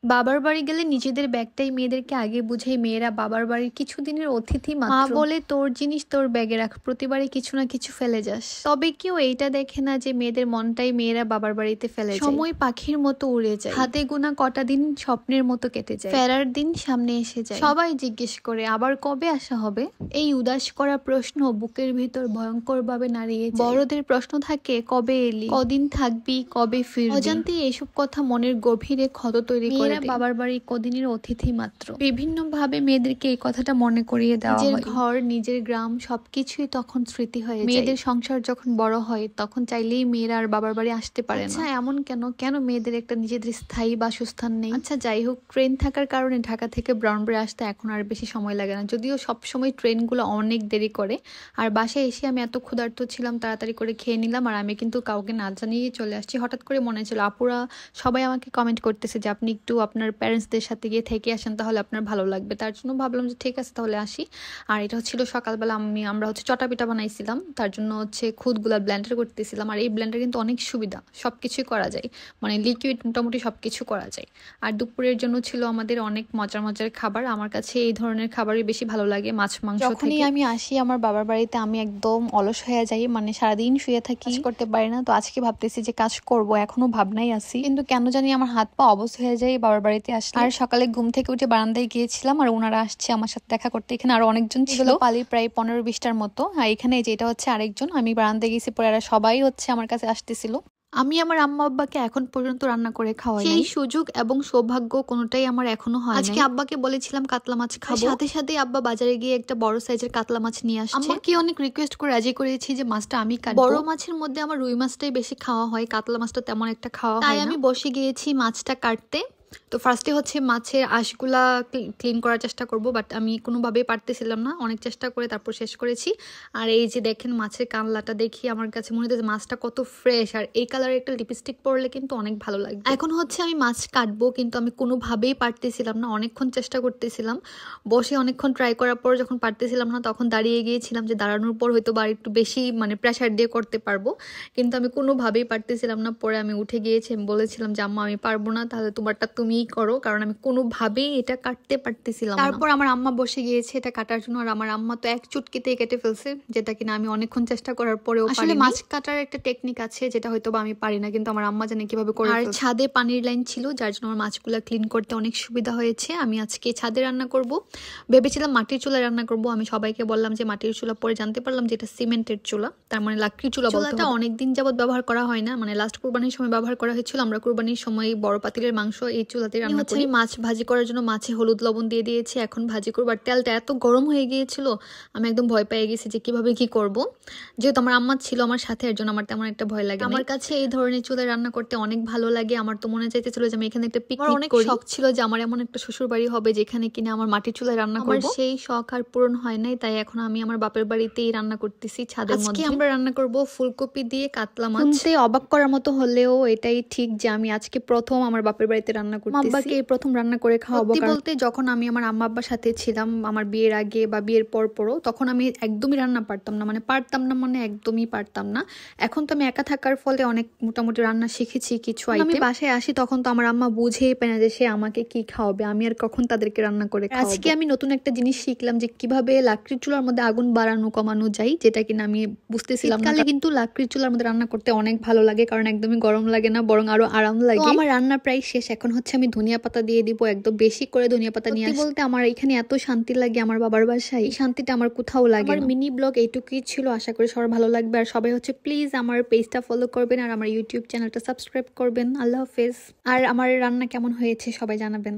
বাবার বাড়ি গেলে নিজেদের ব্যাগটাই মেয়েদেরকে আগে বুঝাই, মেয়েরা বাবার বাড়ির কিছুদিনের অতিথি মাত্র। মা বলে তোর জিনিস তোর ব্যাগে রাখ, প্রতিবারই কিছু না কিছু ফেলে যাস। তবে কেউ এইটা দেখে না যে মেয়েদের মনটাই মেয়েরা বাবার বাড়িতে ফেলে যায়। সময় পাখির মতো উড়ে যায়, হাতে গোনা কটা দিন স্বপ্নের মতো কেটে যায়, ফেরার দিন সামনে এসে যায়। সবাই জিজ্ঞেস করে আবার কবে আসা হবে। এই উদাস করা প্রশ্ন বুকের ভিতর ভয়ঙ্কর ভাবে নাড়িয়ে যায়। বড়দের প্রশ্ন থাকে কবে এলি, কদিন থাকবি, কবে ফিরবি। অজান্তে এইসব কথা মনের গভীরে ক্ষত তৈরি করে। বাবার বাড়ি কদিনের অতিথি মাত্র। বিভিন্ন ভাবে মেয়েদেরকে এই কথাটা মনে করিয়ে দেওয়া হয়। নিজের ঘর, নিজের গ্রাম সবকিছুই তখন স্মৃতি হয়ে যায়। মেয়েদের সংসার যখন বড় হয় তখন চাইলেই মেয়েরা আর বাবার বাড়ি আসতে পারে না। আচ্ছা এমন কেন, কেন মেয়েদের একটা নিজেদের স্থায়ী বাসস্থান নেই? আচ্ছা যাই হোক, ট্রেন থাকার কারণে ঢাকা থেকে ব্রাউনবাড়ি আসতে এখন আর বেশি সময় লাগে না, যদিও সবসময় ট্রেনগুলো অনেক দেরি করে। আর বাসায় এসে আমি এত ক্ষুধার্ত ছিলাম, তাড়াতাড়ি করে খেয়ে নিলাম। আর আমি কিন্তু কাউকে না জানিয়ে চলে আসছি। হঠাৎ করে মনে ছিল, আপুরা সবাই আমাকে কমেন্ট করতেছে যে আপনি একটু আপনার প্যারেন্টসদের সাথে গিয়ে থেকে আসেন, তাহলে আপনার ভালো লাগবে। তার জন্য ভাবলাম যে ঠিক আছে তাহলে আসি। আর এটা হচ্ছিল সকালবেলা, আমরা চটা পিঠা বানাইছিলাম, তার জন্য খুদগুলা ব্লেন্ডার করতেছিলাম। আর এই ব্লেন্ডার কিন্তু অনেক সুবিধা, সবকিছুই করা যায়, মানে লিকুইড মোটামুটি সবকিছু করা যায়। আর দুপুরের জন্য ছিল আমাদের অনেক মজার মজার খাবার। আমার কাছে এই ধরনের খাবারই বেশি ভালো লাগে, মাছ মাংস থেকে। যখনই আমি আসি আমার বাবার বাড়িতে আমি একদম অলস হয়ে যাই, মানে সারাদিন শুয়ে থাকি, কাজ করতে পারি না। তো আজকে ভাবতেছি যে কাজ করব, এখনো ভাবনাই আছি, কিন্তু কেন জানি আমার হাত পা অবশ হয়ে যায় বাবার বাড়িতে আসলে। আর সকালে ঘুম থেকে উঠে বারান্দায় গিয়েছিলাম, আর ওনারা আসছে আমার সাথে দেখা করতে। এখানে আরো অনেকজন ছিল, পালি প্রায় 15-20টার মতো। আর এখানে যেটা আরেকজন, আমি বারান্দায় গেছি পরে এরা সবাই আমার কাছে আসতেছিল। আমি আমার আম্মা আব্বাকে এখন পর্যন্ত রান্না করে খাওয়াই, সেই সুযোগ এবং সৌভাগ্য কোনোটাই আমার এখনো হয়। আজকে আব্বাকে বলেছিলাম কাতলা মাছ খাবো, সাথে সাথে আব্বা বাজারে গিয়ে একটা বড় সাইজের কাতলা মাছ নিয়ে আসছে। আম্মাকে অনেক রিকোয়েস্ট করে রাজি করেছি যে মাছটা আমি কাটবো। বড় মাছের মধ্যে আমার রুই মাছটাই বেশি খাওয়া হয়, কাতলা মাছটা তেমন একটা খাওয়া হয় না। তাই আমি বসে গিয়েছি মাছটা কাটতে। তো ফার্স্টে মাছের আঁশগুলা ক্লিন করার চেষ্টা করব, বাট আমি কোনোভাবেই পারতেছিলাম না, অনেক চেষ্টা করে তারপর শেষ করেছি। আর এই যে দেখেন মাছের কানলাটা দেখি আমার কাছে মনে হচ্ছে মাছটা কত ফ্রেশ, আর এই কালারের একটা লিপস্টিক পরলে কিন্তু অনেক ভালো লাগবে। এখন আমি মাছ কাটবো, কিন্তু আমি কোনোভাবেই পারতেছিলাম না, অনেকক্ষণ চেষ্টা করতেছিলাম, বসে অনেকক্ষণ ট্রাই করার পর যখন পারতেছিলাম না তখন দাঁড়িয়ে গিয়েছিলাম, যে দাঁড়ানোর পর হয়তো বা একটু বেশি মানে প্রেশার দিয়ে করতে পারবো, কিন্তু আমি কোনোভাবেই পারতেছিলাম না। পরে আমি উঠে গিয়েছি, আমি বলেছিলাম যে আম্মা আমি পারবো না, তাহলে তোমারটা তুমিই করো, কারণ আমি কোনোভাবেই এটা কাটতে পারতেছিলাম না। তারপর আমার আম্মা বসে গিয়েছে এটা কাটার জন্য, আর আমার আম্মা তো এক চুটকিতেই কেটে ফেলছে, যেটা কিনা আমি অনেকক্ষণ চেষ্টা করার পরেও আসলে মাছ কাটার একটা টেকনিক আছে যেটা হয়তো বা আমি পারি না, কিন্তু আমার আম্মা জানে কিভাবে করে। আর ছাদে পানির লাইন ছিল, যার জন্য আমার মাছগুলো ক্লিন করতে অনেক সুবিধা হয়েছে। আমি আজকে ছাদে রান্না করব, ভেবেছিলাম মাটির চুলায় রান্না করব। আমি সবাইকে বললাম যে মাটির চুলা, পরে জানতে পারলাম যে এটা সিমেন্টের চুলা, তার মানে লাকড়ির চুলা। চুলাটা অনেকদিন যাবত ব্যবহার করা হয় না, মানে লাস্ট কুরবানির সময় ব্যবহার করা হয়েছিল। আমরা কুরবানির সময় বড় পাতিলের মাংস এই চুলাতে রান্না করি। মাছ ভাজি করার জন্য মাছে হলুদ লবণ দিয়ে দিয়েছি, এখন ভাজি করবো। আর তেলটা এত গরম হয়ে গিয়েছিল, আমি একদম ভয় পেয়ে গেছি যে কিভাবে কি করব। যেহেতু আমার আম্মা ছিল আমার সাথে, এর জন্য আমার তেমন একটা ভয় লাগে। আমার কাছে এই ধরনের চুলায় রান্না করতে অনেক ভালো লাগে। আমার তো মনে চাইতেছিল যে আমি এখানে একটা পিকনিক করি, অনেক শখ ছিল যে আমার এমন একটা শ্বশুর বাড়ি হবে যেখানে কিনা আমার মাটির চুলায় রান্না করব। সেই শখ আর পূরণ হয় নাই, তাই এখন আমি আমার বাপের বাড়িতেই রান্না করতেছি ছাদের মধ্যে। আজকে আমরা রান্না করব ফুলকপি দিয়ে কাতলা মাছ। শুনতে অবাক করার মতো হলেও এটাই ঠিক যে আমি আজকে প্রথম আমার বাপের বাড়িতে রান্না করতেছি, আব্বাকে প্রথম রান্না করে খাওয়াবো। বলতে যখন আমি আমার আম্মা আব্বার সাথে ছিলাম আমার বিয়ের আগে বা বিয়ের পরও, তখন আমি একদমই রান্না পারতাম না, মানে একদমই পারতাম না। এখন তো আমি একা থাকার ফলে অনেক মোটামুটি রান্না শিখেছি কিছু আইটেম। আমি বাসায় আসি তখন তো আমার আম্মা বুঝেই পায় না যে সে আমাকে কি খাওয়াবে, আমি আর কখন তাদেরকে রান্না করে খাওয়াবো। আজকে আমি নতুন একটা জিনিস শিখলাম যে কিভাবে লাকড়ির চুলার মধ্যে আগুন বাড়ানো কমানো যায়, যেটা কিনা আমি বুঝতেছিলাম না। কিন্তু লাকড়ির চুলার মধ্যে রান্না করতে অনেক ভালো লাগে, কারণ একদমই গরম লাগে না, বরং আরো আরাম লাগে। আমার রান্না প্রায় শেষ, এখন আমি ধনিয়া পাতা দিয়ে দিব, একদম বেশি করে ধনিয়া পাতা নিয়ে আসি। বলতে আমার এখানে এত শান্তি লাগে আমার বাবার বাসায়, এই শান্তিটা আমার কোথাও লাগে না। আমার মিনি ব্লগ এইটুকুই ছিল, আশা করি সবার ভালো লাগবে। আর সবাই প্লিজ আমার পেজটা ফলো করবেন আর আমার ইউটিউব চ্যানেলটা সাবস্ক্রাইব করবেন। আল্লাহ হাফেজ। আর আমার রান্না কেমন হয়েছে সবাই জানাবেন।